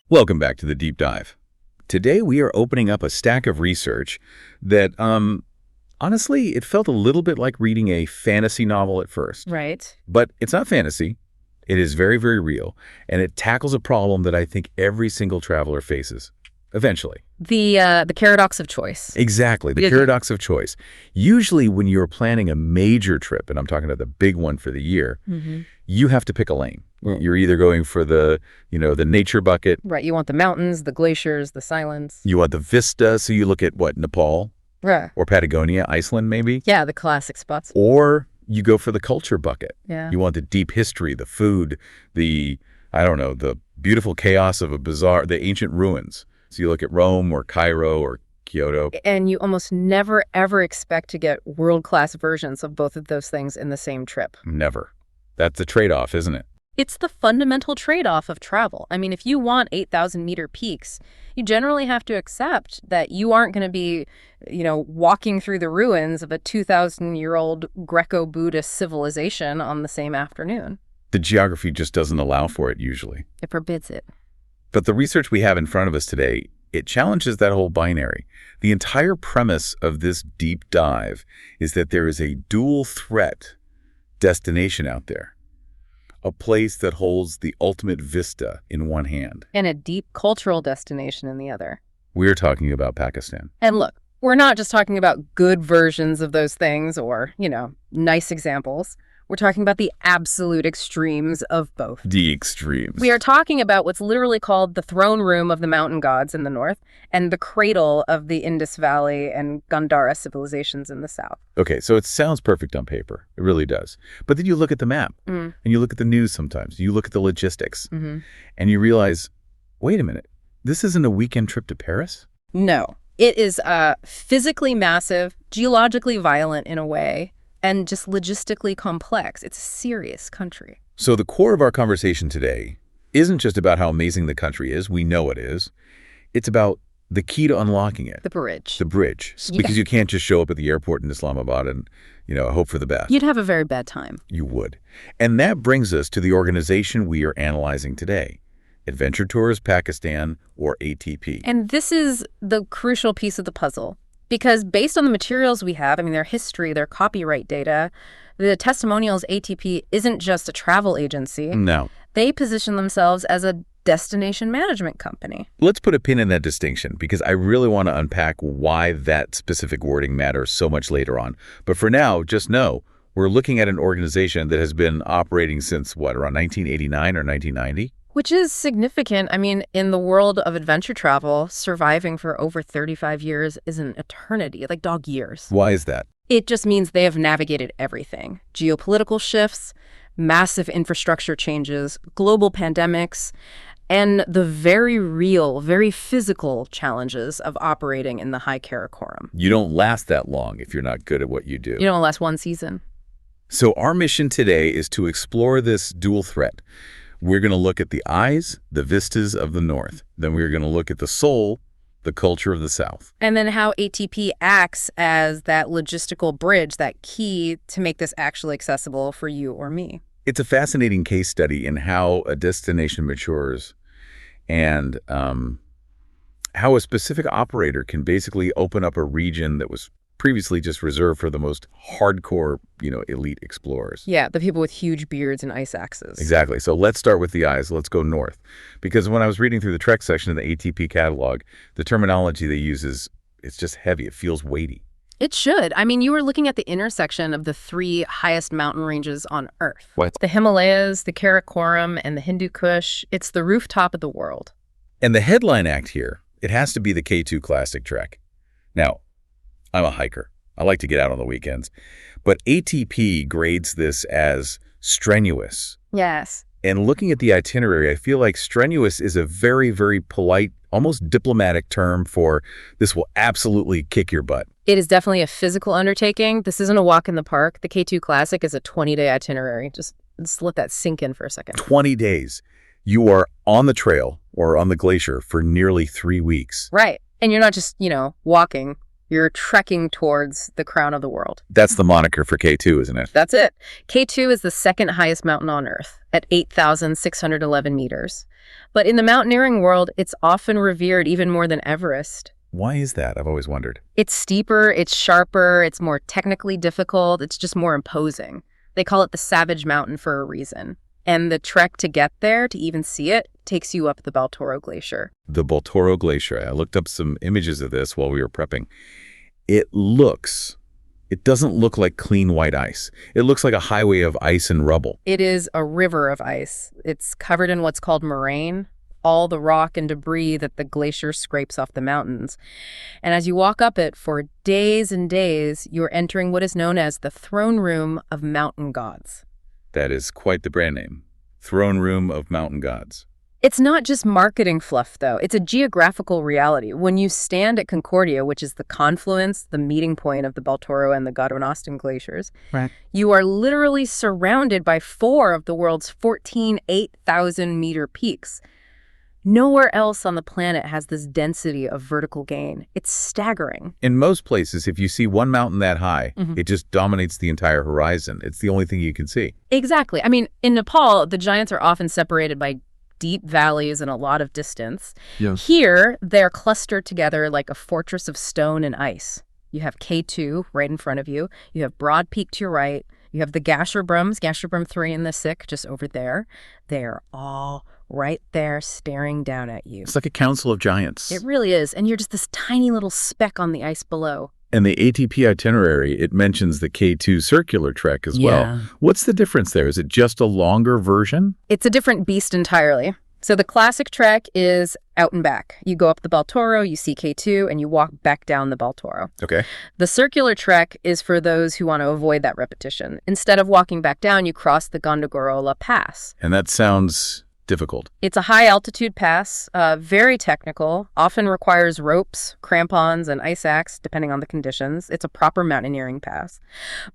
Welcome back to the Deep Dive. Today we are opening up a stack of research that, honestly, it felt a little bit like reading a fantasy novel at first. Right. But it's not fantasy. It is very, very real, and it tackles a problem that I think every single traveler faces, eventually. The paradox of choice. Exactly, the paradox of choice. Usually when you're planning a major trip, and I'm talking about the big one for the year, you have to pick a lane. You're either going for the nature bucket. Right. You want the mountains, the glaciers, the silence. You want the vista, so you look at, Nepal? Right. Or Patagonia, Iceland, maybe? Yeah, the classic spots. Or you go for the culture bucket. Yeah. You want the deep history, the food, the beautiful chaos of the ancient ruins. So you look at Rome or Cairo or Kyoto. And you almost never, ever expect to get world-class versions of both of those things in the same trip. Never. That's the trade-off, isn't it? It's the fundamental trade-off of travel. I mean, if you want 8,000-meter peaks, you generally have to accept that you aren't going to be, walking through the ruins of a 2,000-year-old Greco-Buddhist civilization on the same afternoon. The geography just doesn't allow for it usually. It forbids it. But the research we have in front of us today, it challenges that whole binary. The entire premise of this deep dive is that there is a dual threat destination out there. A place that holds the ultimate vista in one hand. And a deep cultural destination in the other. We're talking about Pakistan. And look, we're not just talking about good versions of those things or, nice examples. We're talking about the absolute extremes of both. The extremes. We are talking about what's literally called the throne room of the mountain gods in the north and the cradle of the Indus Valley and Gandhara civilizations in the south. Okay, so it sounds perfect on paper. It really does. But then you look at the map and you look at the news sometimes. You look at the logistics and you realize, wait a minute, this isn't a weekend trip to Paris? No. It is physically massive, geologically violent in a way, and just logistically complex. It's a serious country. So the core of our conversation today isn't just about how amazing the country is. We know it is. It's about the key to unlocking it. The bridge. The bridge. Yeah. Because you can't just show up at the airport in Islamabad and, hope for the best. You'd have a very bad time. You would. And that brings us to the organization we are analyzing today. Adventure Tours Pakistan, or ATP. And this is the crucial piece of the puzzle. Because based on the materials we have, their history, their copyright data, the testimonials ATP isn't just a travel agency. No. They position themselves as a destination management company. Let's put a pin in that distinction because I really want to unpack why that specific wording matters so much later on. But for now, just know we're looking at an organization that has been operating since, around 1989 or 1990? Which is significant. In the world of adventure travel, surviving for over 35 years is an eternity, like dog years. Why is that? It just means they have navigated everything. Geopolitical shifts, massive infrastructure changes, global pandemics, and the very real, very physical challenges of operating in the high Karakoram. You don't last that long if you're not good at what you do. You don't last one season. So our mission today is to explore this dual threat. We're going to look at the eyes, the vistas of the north. Then we're going to look at the soul, the culture of the south. And then how ATP acts as that logistical bridge, that key to make this actually accessible for you or me. It's a fascinating case study in how a destination matures and how a specific operator can basically open up a region that was previously just reserved for the most hardcore, elite explorers. Yeah, the people with huge beards and ice axes. Exactly. So let's start with the eyes. Let's go north. Because when I was reading through the Trek section of the ATP catalog, the terminology they use it's just heavy. It feels weighty. It should. You were looking at the intersection of the three highest mountain ranges on Earth. What? The Himalayas, the Karakoram, and the Hindu Kush. It's the rooftop of the world. And the headline act here, it has to be the K2 Classic Trek. Now, I'm a hiker. I like to get out on the weekends. But ATP grades this as strenuous. Yes. And looking at the itinerary, I feel like strenuous is a very, very polite, almost diplomatic term for this will absolutely kick your butt. It is definitely a physical undertaking. This isn't a walk in the park. The K2 Classic is a 20-day itinerary. Just let that sink in for a second. 20 days. You are on the trail or on the glacier for nearly 3 weeks. Right. And you're not just, walking. You're trekking towards the crown of the world. That's the moniker for K2, isn't it? That's it. K2 is the second highest mountain on Earth at 8,611 meters. But in the mountaineering world, it's often revered even more than Everest. Why is that? I've always wondered. It's steeper, it's sharper, it's more technically difficult, it's just more imposing. They call it the Savage Mountain for a reason. And the trek to get there, to even see it, takes you up the Baltoro Glacier. The Baltoro Glacier. I looked up some images of this while we were prepping. It doesn't look like clean white ice. It looks like a highway of ice and rubble. It is a river of ice. It's covered in what's called moraine, all the rock and debris that the glacier scrapes off the mountains. And as you walk up it for days and days, you're entering what is known as the throne room of mountain gods. That is quite the brand name. Throne Room of Mountain Gods. It's not just marketing fluff, though. It's a geographical reality. When you stand at Concordia, which is the confluence, the meeting point of the Baltoro and the Godonostan glaciers, right, you are literally surrounded by 4 of the world's 14 8,000-meter peaks. Nowhere else on the planet has this density of vertical gain. It's staggering. In most places, if you see one mountain that high, it just dominates the entire horizon. It's the only thing you can see. Exactly. I mean, in Nepal, the giants are often separated by deep valleys and a lot of distance. Yes. Here, they're clustered together like a fortress of stone and ice. You have K2 right in front of you. You have Broad Peak to your right. You have the Gasherbrum 3 and the 6 just over there. They're all right there staring down at you. It's like a council of giants. It really is. And you're just this tiny little speck on the ice below. And the ATP itinerary, it mentions the K2 circular trek as well. What's the difference there? Is it just a longer version? It's a different beast entirely. So the classic trek is out and back. You go up the Baltoro, you see K2, and you walk back down the Baltoro. Okay. The circular trek is for those who want to avoid that repetition. Instead of walking back down, you cross the Gondogorola Pass. And that sounds difficult. It's a high-altitude pass, very technical, often requires ropes, crampons, and ice axe, depending on the conditions. It's a proper mountaineering pass.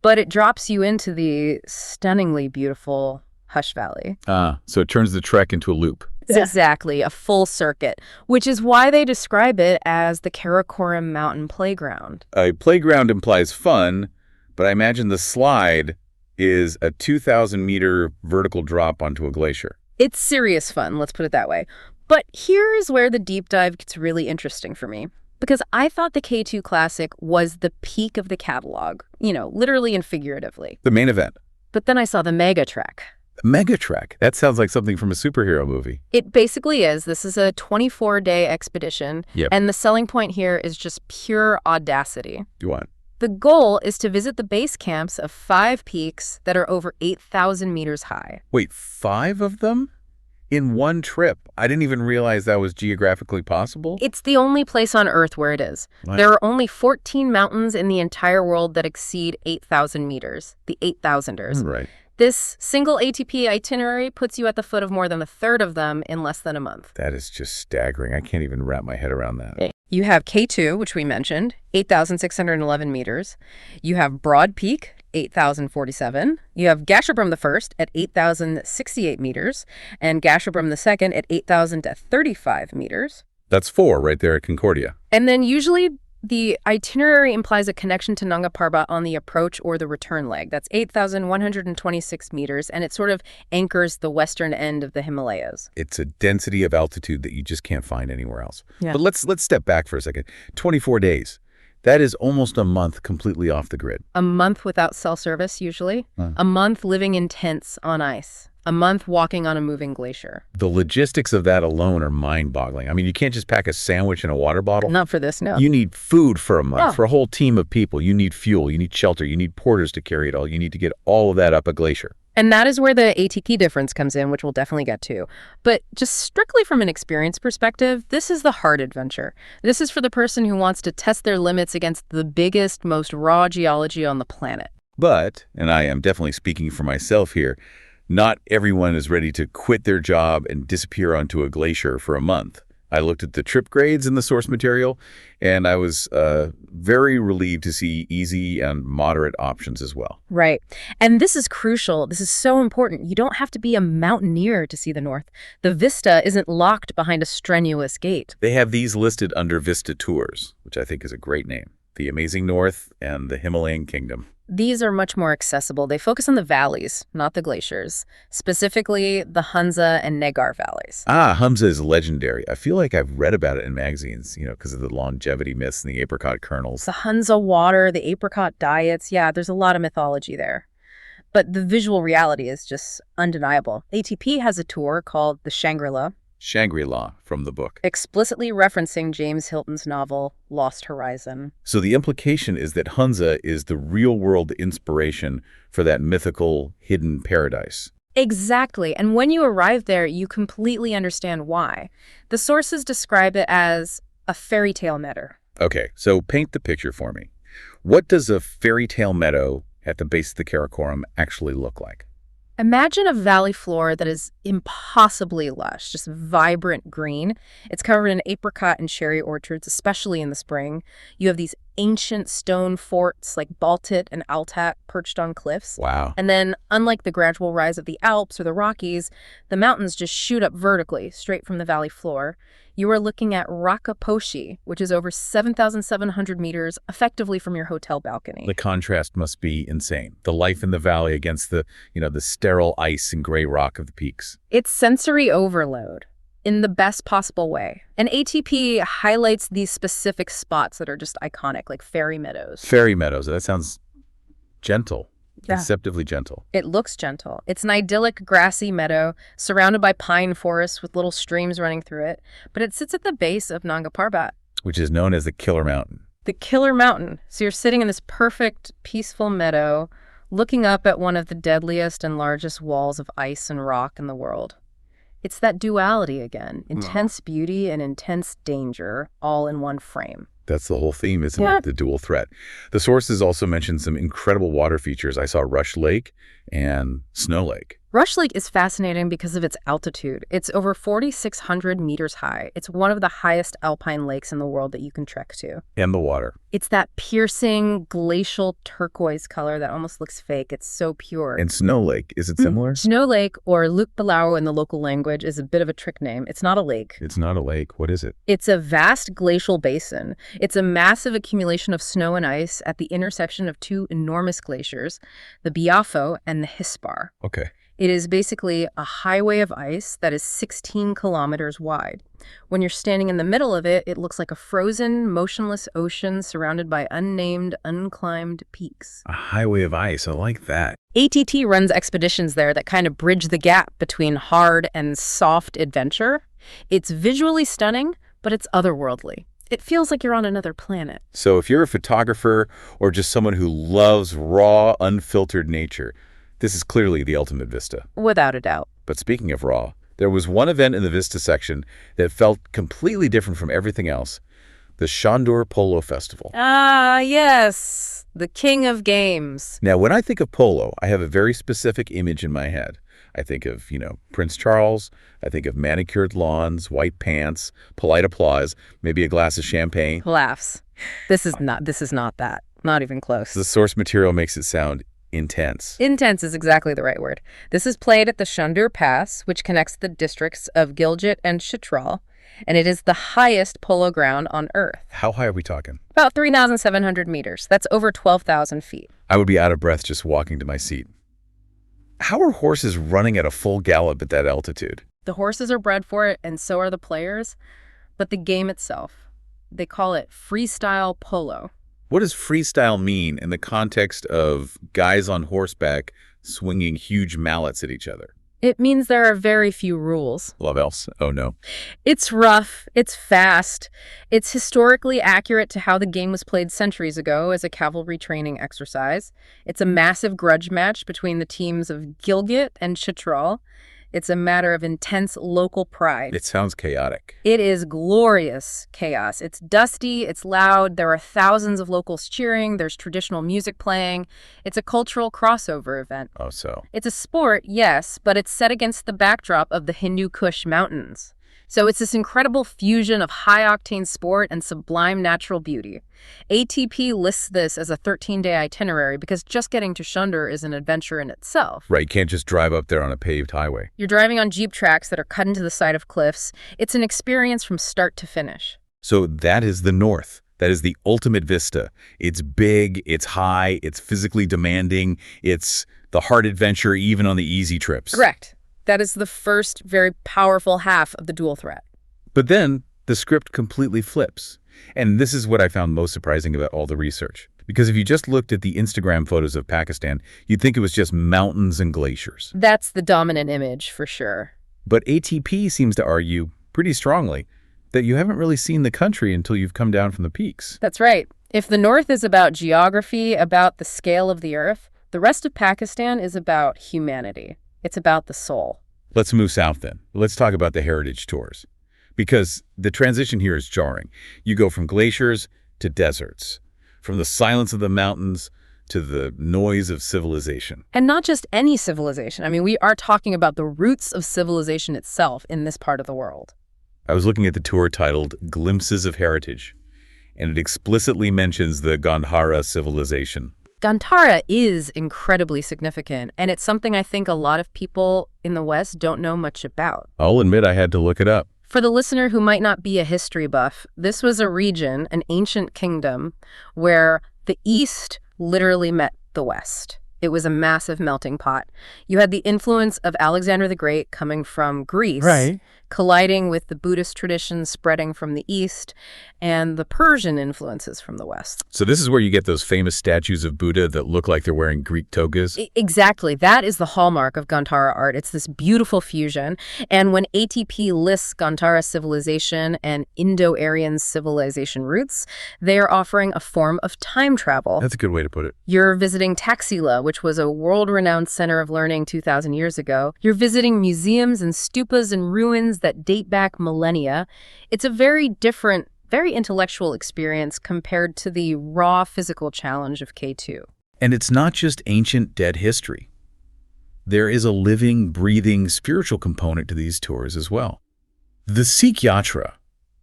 But it drops you into the stunningly beautiful Hush Valley. So it turns the trek into a loop. Exactly, a full circuit, which is why they describe it as the Karakoram Mountain Playground. A playground implies fun, but I imagine the slide is a 2,000-meter vertical drop onto a glacier. It's serious fun, let's put it that way. But here's where the deep dive gets really interesting for me. Because I thought the K2 Classic was the peak of the catalog, literally and figuratively. The main event. But then I saw the Mega Trek. Mega Trek? That sounds like something from a superhero movie. It basically is. This is a 24-day expedition. Yep. And the selling point here is just pure audacity. What? The goal is to visit the base camps of 5 peaks that are over 8,000 meters high. Wait, 5 of them? In one trip? I didn't even realize that was geographically possible. It's the only place on Earth where it is. What? There are only 14 mountains in the entire world that exceed 8,000 meters, the 8,000ers. Right. This single ATP itinerary puts you at the foot of more than a third of them in less than a month. That is just staggering. I can't even wrap my head around that. You have K2, which we mentioned, 8,611 meters. You have Broad Peak, 8,047. You have Gasherbrum the First at 8,068 meters, and Gasherbrum the Second at 8,035 meters. That's 4 right there at Concordia. And then usually the itinerary implies a connection to Nanga Parbat on the approach or the return leg. That's 8,126 meters, and it sort of anchors the western end of the Himalayas. It's a density of altitude that you just can't find anywhere else. Yeah. But let's step back for a second. 24 days. That is almost a month completely off the grid. A month without cell service, usually. A month living in tents on ice. A month walking on a moving glacier. The logistics of that alone are mind-boggling. I mean, you can't just pack a sandwich in a water bottle. Not for this, no. You need food for a month, Oh. for a whole team of people. You need fuel, you need shelter, you need porters to carry it all. You need to get all of that up a glacier. And that is where the ATP difference comes in, which we'll definitely get to. But just strictly from an experience perspective, this is the hard adventure. This is for the person who wants to test their limits against the biggest, most raw geology on the planet. But, and I am definitely speaking for myself here, not everyone is ready to quit their job and disappear onto a glacier for a month. I looked at the trip grades in the source material, and I was very relieved to see easy and moderate options as well. Right. And this is crucial. This is so important. You don't have to be a mountaineer to see the North. The Vista isn't locked behind a strenuous gate. They have these listed under Vista Tours, which I think is a great name. the amazing North and the Himalayan Kingdom. These are much more accessible. They focus on the valleys, not the glaciers, specifically the Hunza and Negar valleys. Humza is legendary. I feel like I've read about it in magazines, because of the longevity myths and the apricot kernels. The Hunza water, the apricot diets, yeah, there's a lot of mythology there. But the visual reality is just undeniable. ATP has a tour called the Shangri-La, Shangri-La from the book. explicitly referencing James Hilton's novel Lost Horizon. So the implication is that Hunza is the real-world inspiration for that mythical hidden paradise. Exactly, and when you arrive there, you completely understand why. The sources describe it as a fairytale meadow. Okay, so paint the picture for me. What does a fairytale meadow at the base of the Karakoram actually look like? Imagine a valley floor that is impossibly lush, just vibrant green. It's covered in apricot and cherry orchards, especially in the spring. You have these ancient stone forts like Baltit and Altat perched on cliffs. Wow. And then, unlike the gradual rise of the Alps or the Rockies, the mountains just shoot up vertically, straight from the valley floor. You are looking at Rakaposhi, which is over 7,700 meters, effectively from your hotel balcony. The contrast must be insane. The life in the valley against the sterile ice and gray rock of the peaks. It's sensory overload in the best possible way. And ATP highlights these specific spots that are just iconic, like Fairy Meadows. Fairy Meadows, that sounds gentle. Yeah. Deceptively gentle. It looks gentle. It's an idyllic grassy meadow surrounded by pine forests with little streams running through it, but it sits at the base of Nanga Parbat. Which is known as the Killer Mountain. The Killer Mountain. So you're sitting in this perfect, peaceful meadow, looking up at one of the deadliest and largest walls of ice and rock in the world. It's that duality again, intense beauty and intense danger, all in one frame. That's the whole theme, isn't it? The dual threat. The sources also mention some incredible water features. I saw Rush Lake and Snow Lake. Rush Lake is fascinating because of its altitude. It's over 4,600 meters high. It's one of the highest alpine lakes in the world that you can trek to. And the water. It's that piercing glacial turquoise color that almost looks fake. It's so pure. And Snow Lake, is it similar? Snow Lake, or Lukpalau in the local language, is a bit of a trick name. It's not a lake. It's not a lake. What is it? It's a vast glacial basin. It's a massive accumulation of snow and ice at the intersection of two enormous glaciers, the Biafo and the Hispar. Okay. It is basically a highway of ice that is 16 kilometers wide. When you're standing in the middle of it, it looks like a frozen, motionless ocean surrounded by unnamed, unclimbed peaks. A highway of ice. I like that. ATT runs expeditions there that kind of bridge the gap between hard and soft adventure. It's visually stunning, but it's otherworldly. It feels like you're on another planet. So if you're a photographer or just someone who loves raw, unfiltered nature, this is clearly the ultimate vista. Without a doubt. But speaking of raw, there was one event in the Vista section that felt completely different from everything else. The Shandur Polo Festival. Ah, yes. The king of games. Now, when I think of polo, I have a very specific image in my head. I think of, Prince Charles. I think of manicured lawns, white pants, polite applause, maybe a glass of champagne. Laughs. This is not that. Not even close. The source material makes it sound intense. Intense is exactly the right word. This is played at the Shandur Pass, which connects the districts of Gilgit and Chitral, and it is the highest polo ground on Earth. How high are we talking? About 3,700 meters. That's over 12,000 feet. I would be out of breath just walking to my seat. How are horses running at a full gallop at that altitude? The horses are bred for it, and so are the players. But the game itself, they call it freestyle polo. What does freestyle mean in the context of guys on horseback swinging huge mallets at each other? It means there are very few rules. Love else? Oh, no. It's rough. It's fast. It's historically accurate to how the game was played centuries ago as a cavalry training exercise. It's a massive grudge match between the teams of Gilgit and Chitral. It's a matter of intense local pride. It sounds chaotic. It is glorious chaos. It's dusty, it's loud, there are thousands of locals cheering, there's traditional music playing. It's a cultural crossover event. Oh, so. It's a sport, yes, but it's set against the backdrop of the Hindu Kush Mountains. So it's this incredible fusion of high-octane sport and sublime natural beauty. ATP lists this as a 13-day itinerary because just getting to Shandur is an adventure in itself. Right, you can't just drive up there on a paved highway. You're driving on jeep tracks that are cut into the side of cliffs. It's an experience from start to finish. So that is the north. That is the ultimate vista. It's big, it's high, it's physically demanding, it's the hard adventure even on the easy trips. Correct. That is the first very powerful half of the dual threat. But then the script completely flips. And this is what I found most surprising about all the research. Because if you just looked at the Instagram photos of Pakistan, you'd think it was just mountains and glaciers. That's the dominant image, for sure. But ATP seems to argue pretty strongly that you haven't really seen the country until you've come down from the peaks. That's right. If the North is about geography, about the scale of the Earth, the rest of Pakistan is about humanity. It's about the soul. Let's move south then. Let's talk about the heritage tours. Because the transition here is jarring. You go from glaciers to deserts, from the silence of the mountains to the noise of civilization. And not just any civilization. I mean, we are talking about the roots of civilization itself in this part of the world. I was looking at the tour titled Glimpses of Heritage, and it explicitly mentions the Gandhara civilization. Gandhara is incredibly significant, and it's something I think a lot of people in the West don't know much about. I'll admit I had to look it up. For the listener who might not be a history buff, this was a region, an ancient kingdom, where the East literally met the West. It was a massive melting pot. You had the influence of Alexander the Great coming from Greece, Right. colliding with the Buddhist traditions spreading from the East, and the Persian influences from the West. So this is where you get those famous statues of Buddha that look like they're wearing Greek togas? Exactly. That is the hallmark of Gandhara art. It's this beautiful fusion. And when ATP lists Gandhara civilization and Indo-Aryan civilization roots, they are offering a form of time travel. That's a good way to put it. You're visiting Taxila, which was a world-renowned center of learning 2,000 years ago. You're visiting museums and stupas and ruins that date back millennia. It's a very different, very intellectual experience compared to the raw physical challenge of K2. And it's not just ancient dead history. There is a living, breathing, spiritual component to these tours as well. The Sikh Yatra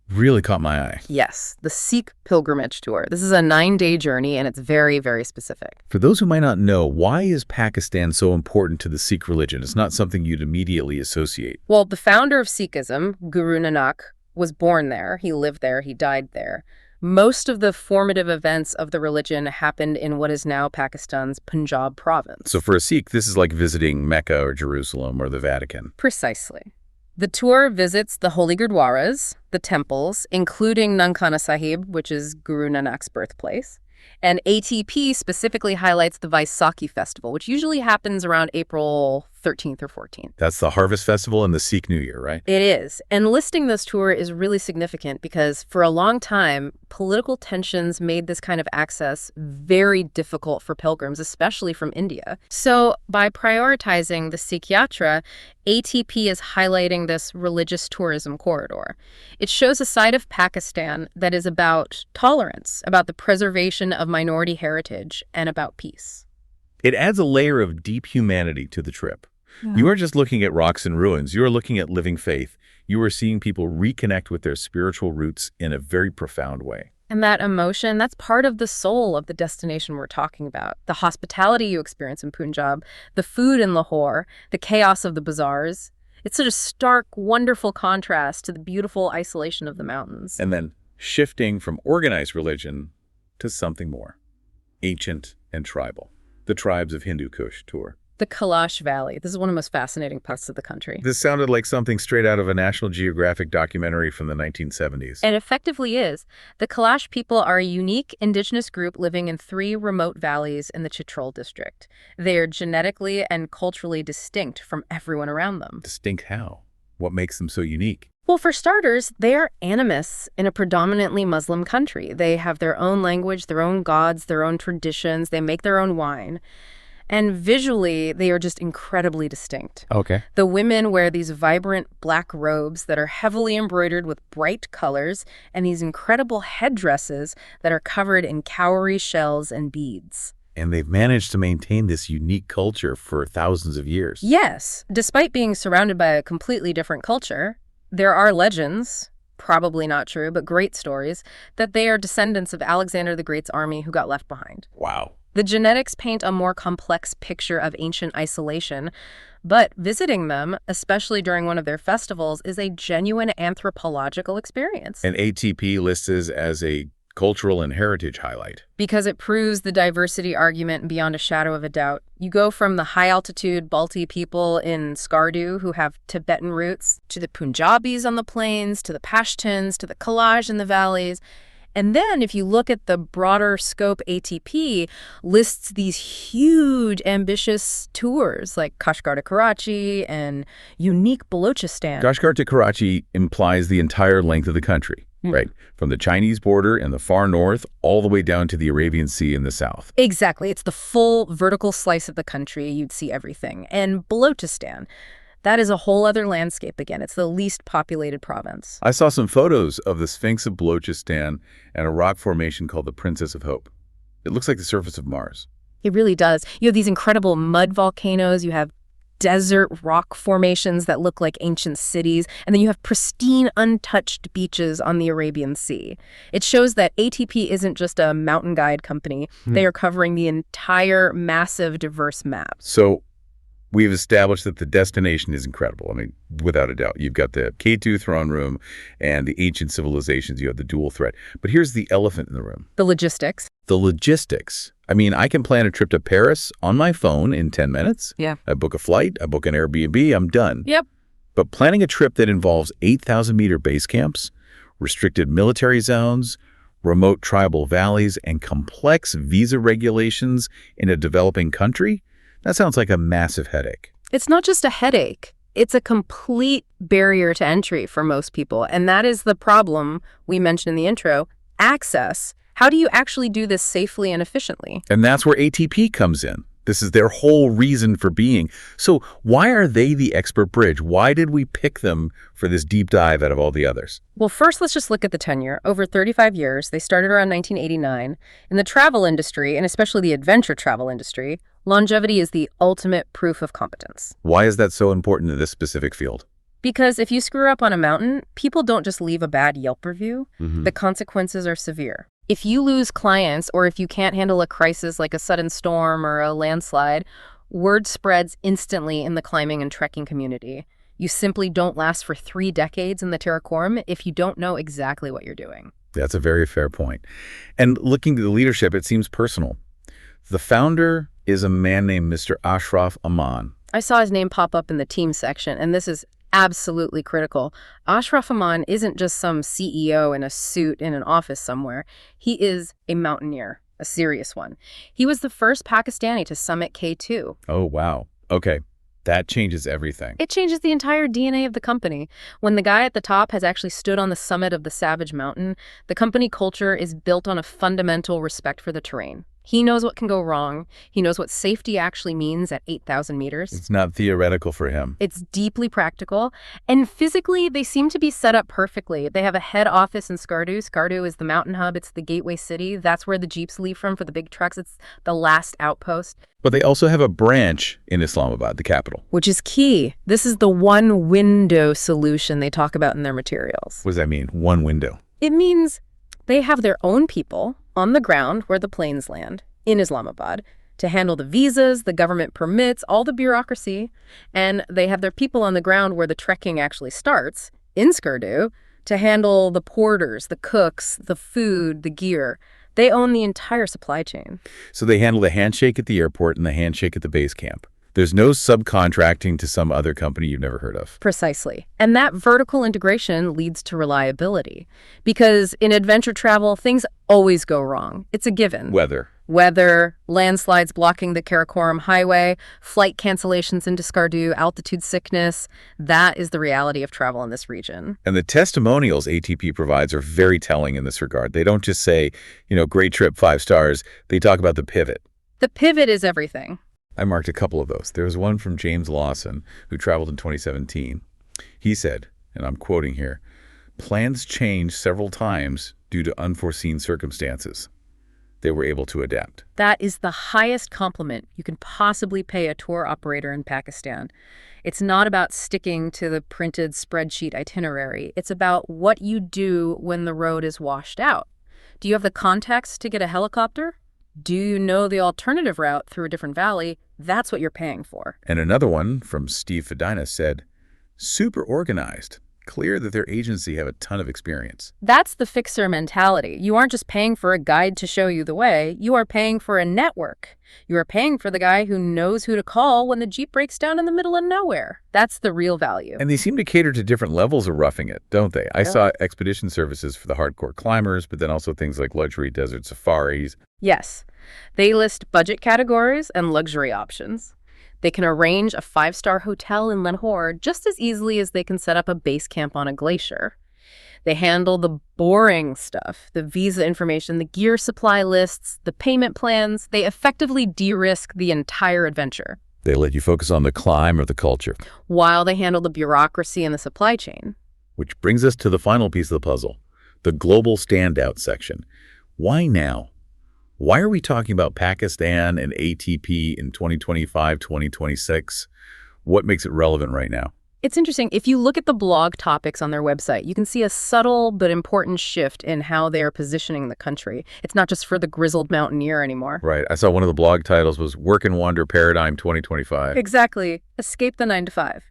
really caught my eye. Yes, the Sikh pilgrimage tour. This is a 9-day journey, and it's very, very specific. For those who might not know, why is Pakistan so important to the Sikh religion? It's not something you'd immediately associate. Well, the founder of Sikhism, Guru Nanak, was born there. He lived there. He died there. Most of the formative events of the religion happened in what is now Pakistan's Punjab province. So for a Sikh, this is like visiting Mecca or Jerusalem or the Vatican. Precisely. The tour visits the holy gurdwaras, the temples, including Nankana Sahib, which is Guru Nanak's birthplace. And ATP specifically highlights the Vaisakhi festival, which usually happens around April 13th or 14th. That's the Harvest Festival and the Sikh New Year, right? It is. And listing this tour is really significant because for a long time, political tensions made this kind of access very difficult for pilgrims, especially from India. So by prioritizing the Sikh Yatra, ATP is highlighting this religious tourism corridor. It shows a side of Pakistan that is about tolerance, about the preservation of minority heritage, and about peace. It adds a layer of deep humanity to the trip. You aren't just looking at rocks and ruins. You are looking at living faith. You are seeing people reconnect with their spiritual roots in a very profound way. And that emotion, that's part of the soul of the destination we're talking about. The hospitality you experience in Punjab, the food in Lahore, the chaos of the bazaars. It's such a stark, wonderful contrast to the beautiful isolation of the mountains. And then shifting from organized religion to something more ancient and tribal. The Tribes of Hindu Kush tour. The Kailash Valley. This is one of the most fascinating parts of the country. This sounded like something straight out of a National Geographic documentary from the 1970s. It effectively is. The Kailash people are a unique indigenous group living in 3 remote valleys in the Chitrol district. They are genetically and culturally distinct from everyone around them. Distinct how? What makes them so unique? Well, for starters, they are animists in a predominantly Muslim country. They have their own language, their own gods, their own traditions. They make their own wine. And visually, they are just incredibly distinct. Okay. The women wear these vibrant black robes that are heavily embroidered with bright colors and these incredible headdresses that are covered in cowrie shells and beads. And they've managed to maintain this unique culture for thousands of years. Yes, despite being surrounded by a completely different culture, there are legends, probably not true, but great stories, that they are descendants of Alexander the Great's army who got left behind. Wow. The genetics paint a more complex picture of ancient isolation, but visiting them, especially during one of their festivals, is a genuine anthropological experience. And ATP lists this as a cultural and heritage highlight. Because it proves the diversity argument beyond a shadow of a doubt. You go from the high-altitude Balti people in Skardu who have Tibetan roots, to the Punjabis on the plains, to the Pashtuns, to the Kalaj in the valleys. And then if you look at the broader scope, ATP lists these huge, ambitious tours like Kashgar to Karachi and unique Balochistan. Kashgar to Karachi implies the entire length of the country, right? From the Chinese border in the far north all the way down to the Arabian Sea in the south. Exactly. It's the full vertical slice of the country. You'd see everything. And Balochistan, that is a whole other landscape again. It's the least populated province. I saw some photos of the Sphinx of Balochistan and a rock formation called the Princess of Hope. It looks like the surface of Mars. It really does. You have these incredible mud volcanoes. You have desert rock formations that look like ancient cities. And then you have pristine, untouched beaches on the Arabian Sea. It shows that ATP isn't just a mountain guide company. They are covering the entire massive, diverse map. So we've established that the destination is incredible. I mean, without a doubt. You've got the K2 throne room and the ancient civilizations. You have the dual threat. But here's the elephant in the room. The logistics. The logistics. I mean, I can plan a trip to Paris on my phone in 10 minutes. Yeah. I book a flight, I book an Airbnb, I'm done. Yep. But planning a trip that involves 8,000-meter base camps, restricted military zones, remote tribal valleys, and complex visa regulations in a developing country, that sounds like a massive headache. It's not just a headache. It's a complete barrier to entry for most people. And that is the problem we mentioned in the intro, access. How do you actually do this safely and efficiently? And that's where ATP comes in. This is their whole reason for being. So why are they the expert bridge? Why did we pick them for this deep dive out of all the others? Well, first, let's just look at the tenure. Over 35 years, they started around 1989. In the travel industry, and especially the adventure travel industry, longevity is the ultimate proof of competence. Why is that so important in this specific field? Because if you screw up on a mountain, people don't just leave a bad Yelp review. The consequences are severe. If you lose clients or if you can't handle a crisis like a sudden storm or a landslide, word spreads instantly in the climbing and trekking community. You simply don't last for 3 decades in the Karakoram if you don't know exactly what you're doing. That's a very fair point. And looking to the leadership, it seems personal. The founder is a man named Mr. Ashraf Aman. I saw his name pop up in the team section, and this is absolutely critical. Ashraf Aman isn't just some CEO in a suit in an office somewhere. He is a mountaineer, a serious one. He was the first Pakistani to summit K2. Oh, wow. Okay. That changes everything. It changes the entire DNA of the company. When the guy at the top has actually stood on the summit of the Savage Mountain, the company culture is built on a fundamental respect for the terrain. He knows what can go wrong. He knows what safety actually means at 8,000 meters. It's not theoretical for him. It's deeply practical. And physically, they seem to be set up perfectly. They have a head office in Skardu. Skardu is the mountain hub. It's the gateway city. That's where the jeeps leave from for the big trucks. It's the last outpost. But they also have a branch in Islamabad, the capital. Which is key. This is the one window solution they talk about in their materials. What does that mean? One window. It means they have their own people on the ground where the planes land in Islamabad to handle the visas, the government permits, all the bureaucracy. And they have their people on the ground where the trekking actually starts in Skardu to handle the porters, the cooks, the food, the gear. They own the entire supply chain. So they handle the handshake at the airport and the handshake at the base camp. There's no subcontracting to some other company you've never heard of. Precisely. And that vertical integration leads to reliability. Because in adventure travel, things always go wrong. It's a given. Weather, landslides blocking the Karakoram highway, flight cancellations into Skardu, altitude sickness. That is the reality of travel in this region. And the testimonials ATP provides are very telling in this regard. They don't just say, great trip, 5 stars. They talk about the pivot. The pivot is everything. I marked a couple of those. There was one from James Lawson, who traveled in 2017. He said, and I'm quoting here, "Plans changed several times due to unforeseen circumstances. They were able to adapt." That is the highest compliment you can possibly pay a tour operator in Pakistan. It's not about sticking to the printed spreadsheet itinerary. It's about what you do when the road is washed out. Do you have the context to get a helicopter? Do you know the alternative route through a different valley? That's what you're paying for. And another one from Steve Fedina said, "Super organized. clear that their agency have a ton of experience. That's the fixer mentality. You aren't just paying for a guide to show you the way. You are paying for a network. You are paying for the guy who knows who to call when the Jeep breaks down in the middle of nowhere. That's the real value. And they seem to cater to different levels of roughing it, don't they? I saw expedition services for the hardcore climbers, but then also things like luxury desert safaris. Yes. They list budget categories and luxury options. They can arrange a 5-star hotel in Lahore just as easily as they can set up a base camp on a glacier. They handle the boring stuff, the visa information, the gear supply lists, the payment plans. They effectively de-risk the entire adventure. They let you focus on the climb or the culture. While they handle the bureaucracy and the supply chain. Which brings us to the final piece of the puzzle, the global standout section. Why now? Why are we talking about Pakistan and ATP in 2025, 2026? What makes it relevant right now? It's interesting. If you look at the blog topics on their website, you can see a subtle but important shift in how they are positioning the country. It's not just for the grizzled mountaineer anymore. Right. I saw one of the blog titles was Work and Wander Paradigm 2025. Exactly. Escape the 9-to-5.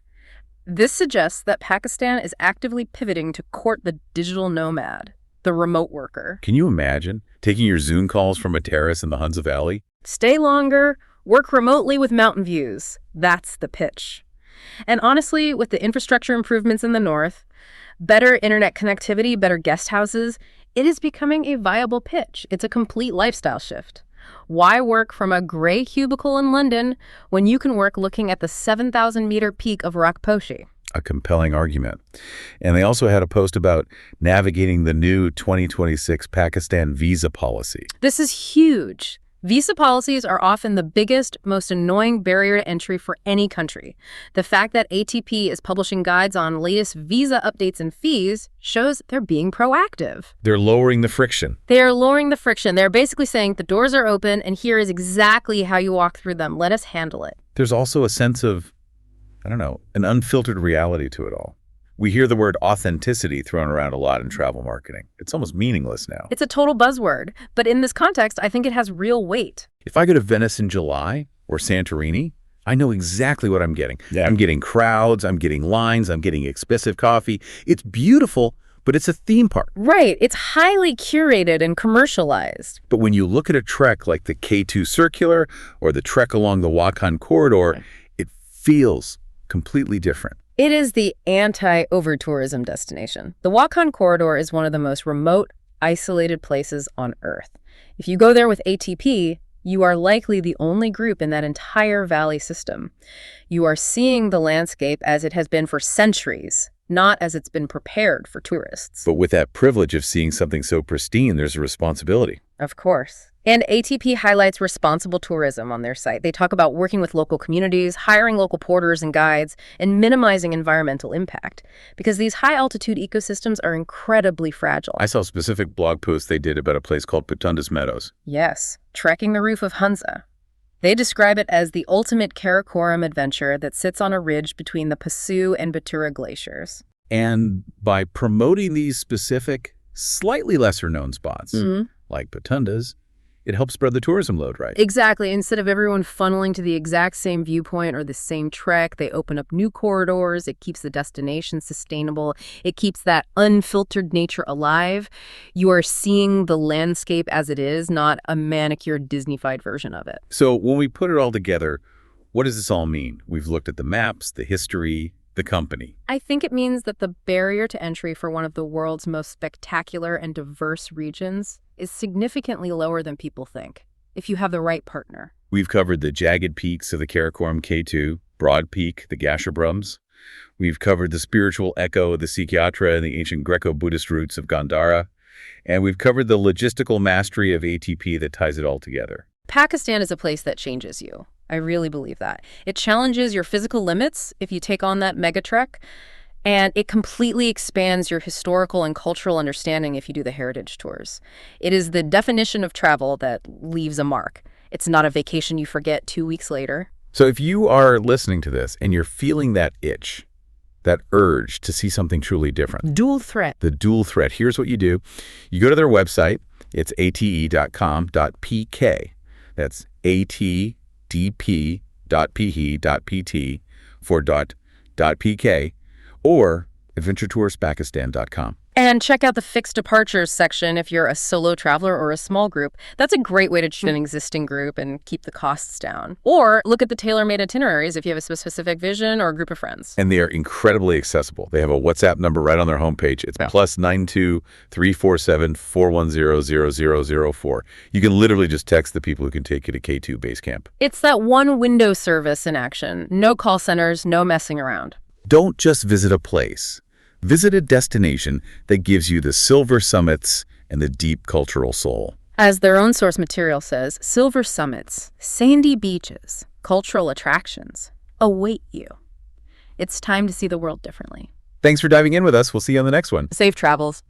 This suggests that Pakistan is actively pivoting to court the digital nomad, the remote worker. Can you imagine taking your Zoom calls from a terrace in the Hunza Valley? Stay longer, work remotely with mountain views. That's the pitch. And honestly, with the infrastructure improvements in the north, better internet connectivity, better guest houses, it is becoming a viable pitch. It's a complete lifestyle shift. Why work from a gray cubicle in London when you can work looking at the 7,000-meter peak of Rakposhi? A compelling argument. And they also had a post about navigating the new 2026 Pakistan visa policy. This is huge. Visa policies are often the biggest, most annoying barrier to entry for any country. The fact that ATP is publishing guides on latest visa updates and fees shows they're being proactive. They're lowering the friction. They are lowering the friction. They're basically saying the doors are open and here is exactly how you walk through them. Let us handle it. There's also a sense of, an unfiltered reality to it all. We hear the word authenticity thrown around a lot in travel marketing. It's almost meaningless now. It's a total buzzword, but in this context, I think it has real weight. If I go to Venice in July or Santorini, I know exactly what I'm getting. Yeah. I'm getting crowds, I'm getting lines, I'm getting expensive coffee. It's beautiful, but it's a theme park. Right. It's highly curated and commercialized. But when you look at a trek like the K2 Circular or the trek along the Wakhan Corridor, it feels completely different. It is the anti-over-tourism destination. The Wakhan Corridor is one of the most remote, isolated places on Earth. If you go there with ATP, you are likely the only group in that entire valley system. You are seeing the landscape as it has been for centuries, not as it's been prepared for tourists. But with that privilege of seeing something so pristine, there's a responsibility. Of course. And ATP highlights responsible tourism on their site. They talk about working with local communities, hiring local porters and guides, and minimizing environmental impact. Because these high-altitude ecosystems are incredibly fragile. I saw specific blog posts they did about a place called Passu Meadows. Yes, trekking the roof of Hunza. They describe it as the ultimate Karakoram adventure that sits on a ridge between the Passu and Batura glaciers. And by promoting these specific, slightly lesser-known spots, like Patundas, it helps spread the tourism load, right? Exactly. Instead of everyone funneling to the exact same viewpoint or the same trek, they open up new corridors. It keeps the destination sustainable. It keeps that unfiltered nature alive. You are seeing the landscape as it is, not a manicured Disney-fied version of it. So when we put it all together, what does this all mean? We've looked at the maps, the history, the company. I think it means that the barrier to entry for one of the world's most spectacular and diverse regions is significantly lower than people think, if you have the right partner. We've covered the jagged peaks of the Karakoram K2, Broad Peak, the Gasherbrum. We've covered the spiritual echo of the Psychiatra and the ancient Greco-Buddhist roots of Gandhara. And we've covered the logistical mastery of ATP that ties it all together. Pakistan is a place that changes you. I really believe that. It challenges your physical limits if you take on that mega trek, and it completely expands your historical and cultural understanding if you do the heritage tours. It is the definition of travel that leaves a mark. It's not a vacation you forget 2 weeks later. So if you are listening to this and you're feeling that itch, that urge to see something truly different. Dual threat. The dual threat. Here's what you do. You go to their website. It's ate.com.pk. That's atdp.pe.pt for .pk. Or adventuretoursPakistan.com. And check out the fixed departures section if you're a solo traveler or a small group. That's a great way to choose an existing group and keep the costs down. Or look at the tailor-made itineraries if you have a specific vision or a group of friends. And they are incredibly accessible. They have a WhatsApp number right on their homepage. It's +92 347 410 0004. You can literally just text the people who can take you to K2 Base Camp. It's that one window service in action. No call centers, no messing around. Don't just visit a place. Visit a destination that gives you the silver summits and the deep cultural soul. As their own source material says, silver summits, sandy beaches, cultural attractions await you. It's time to see the world differently. Thanks for diving in with us. We'll see you on the next one. Safe travels.